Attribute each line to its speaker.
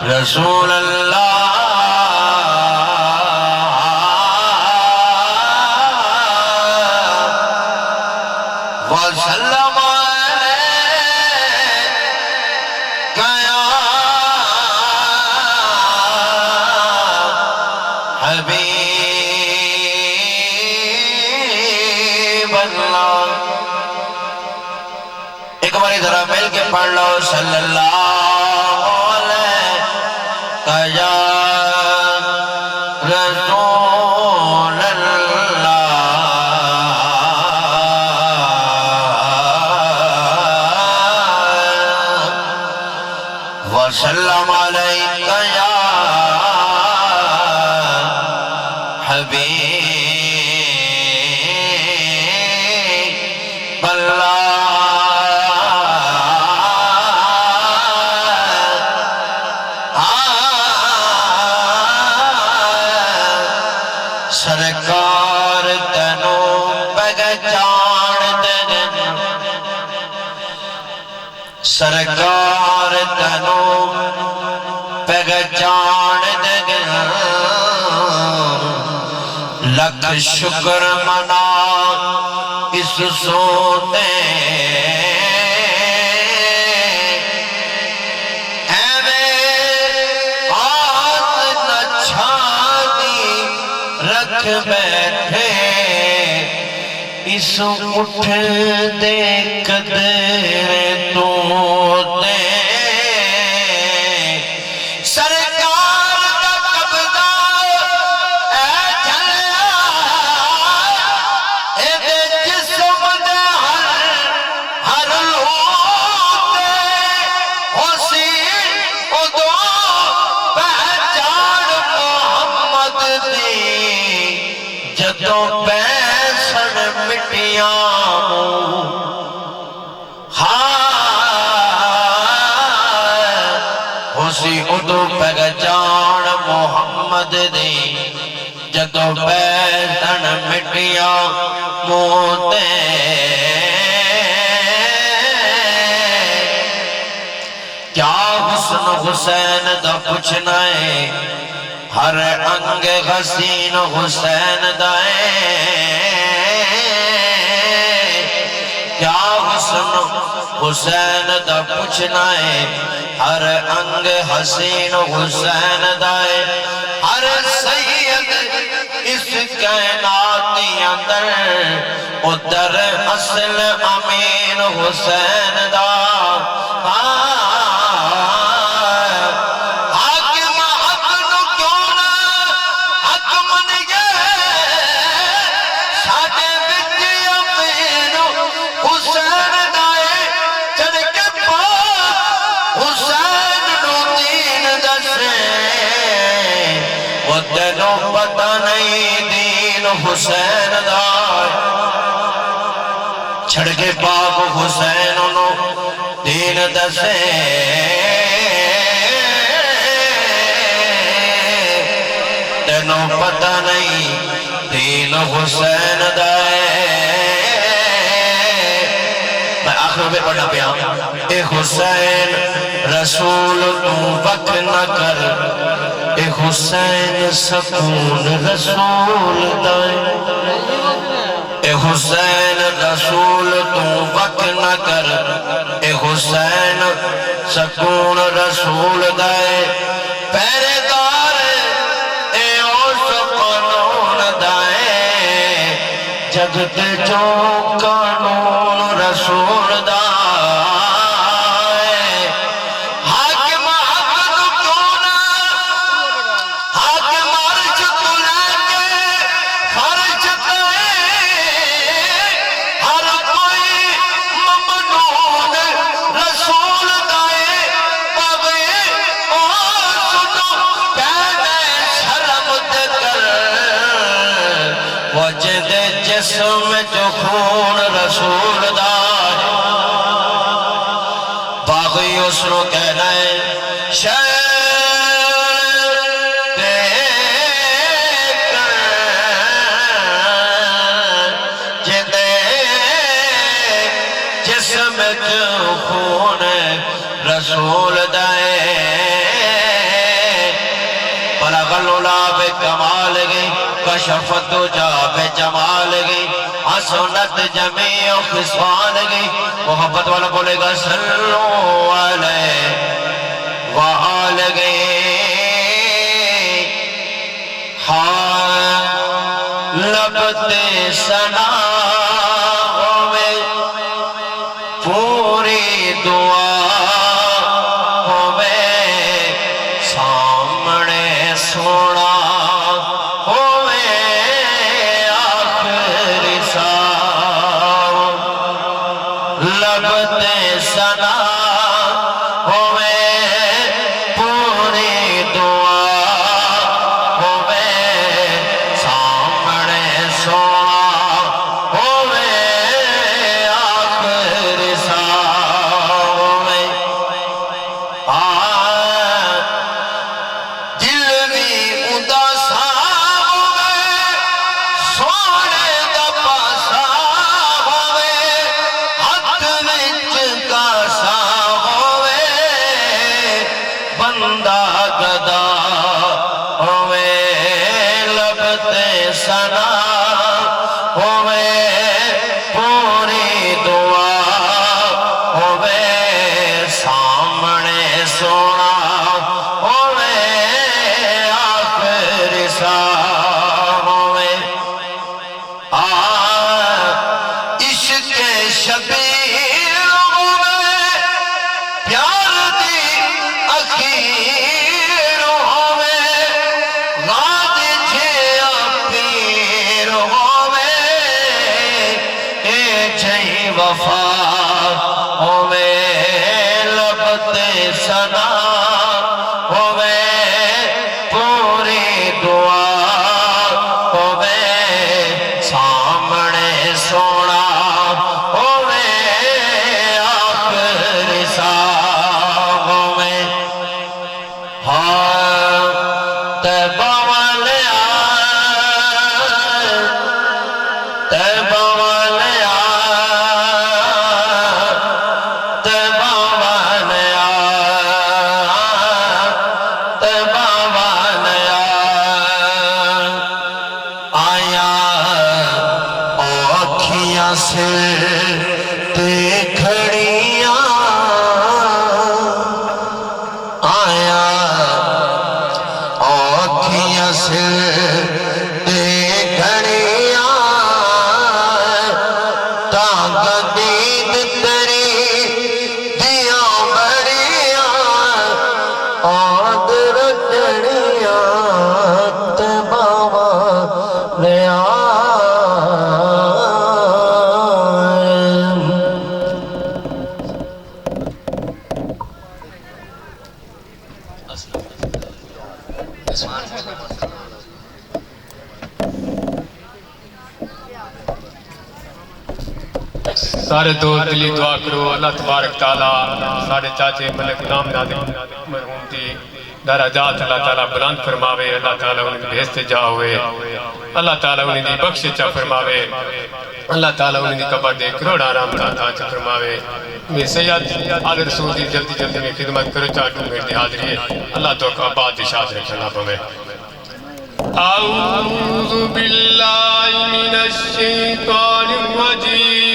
Speaker 1: رسول اللہ وسلم علیک یا حبیب اللہ۔ ایک باری ذرا مل کے پڑھ لو صلی اللہ یا رسول اللہ وسلم علیک یا حبیب اللہ۔ سرکار تینوں پہچان دے، سرکار تینوں پہچان دے، لکھ شکر منا اس سوتے بیٹھے اس اٹھ دے قدر تو دے، سرکار دا قبضہ اے جھلیا اے دے جسم دے ہر لوٹے ہوسی ادو پہچان محمد دی جدوں پیسن مٹیاں ہوسی ادو پہچان محمد دی جدوں پیسن مٹیاں موتے، کیا حسن حسین دا پوچھنا ہے، ہر انگ حسین حسین دائے، کیا حسن حسین دا پوچھنا ہے، ہر انگ حسین حسین دائے، ہر سید اس کائنات اندر ادھر اصل امین حسین دا، تینوں پتہ نہیں دین حسین دا، چھڑ کے پاک حسین انہوں دین دسے، تینوں پتہ نہیں دین حسین دا۔ میں آخر میں پڑھنا پیا، اے حسین رسول تو وقت نہ کر، اے حسین سکون رسول دائے، اے حسین رسول تو وقت نہ کر، اے حسین سکون رسول دائے، پہرے دار اے اوش قانون دائے، جگت جو قانون رسول دائے، وجد جسم جو خون رسول دار، باغی اس رو کہنا ہے شہر دیکھر جدے جسم جو خون رسول دائے، شفت جا بے جمال گئی حسنت جمیع خصال گئی محبت والا بولے گا صلو علیہ وآل گئی لبتے سنا ہوئے پوری دعا ہوئے سامنے سونا ہوئے آخری سام لبتے سنا ہوئے پوری دعا ہوئے سامنے سونا ہوئے آخری سام دل بھی اداسا ہوئے سونے دا پاسا ہوئے ہاتھ وچ کاسا ہوئے بندہ گدا ہوئے لبتے سنا ہوئے پوری دعا ہوئے سامنے سونا ہوئے آخری سام ہوئے عشق شبیر ہوئے پیار دی اخیر ہوئے غاد چھیا پیر ہوئے اے چھئی وفا ہوئے لبتے سنا ہوئے پوری دعا ہوئے سامنے سونا ہوئے آخری سام ہوئے تیبہ والے آئے تیبہ والے آئے تیبہ والے آئے تیبہ والے آیا آنکھیاں سے دیکھڑیاں آیا آنکھیاں سے دیکھڑیاں تاگ دید تری دیاں بڑیاں آد رکڑیاں تباوا لیا
Speaker 2: سارے دوست دلی دعا کرو اللہ تبارک تعالیٰ سارے چاچے ملک غلام ناظم مرحوم دی درجات اللہ تعالیٰ بلند فرماوے اللہ تعالیٰ انہیں بھیجتے جا ہوئے اللہ تعالیٰ انہیں دی بخش چا فرماوے اللہ تعالیٰ انہیں دی قبر دے کروڑ آرام داتا چا فرماوے میں سید آل رسول دی جلدی جلدی میں خدمت کرو چاہتوں میرے دی حاضری ہے اللہ تو کا بات اشاد رکھنا پوے اعوذ باللہ من الشیطان الرجیم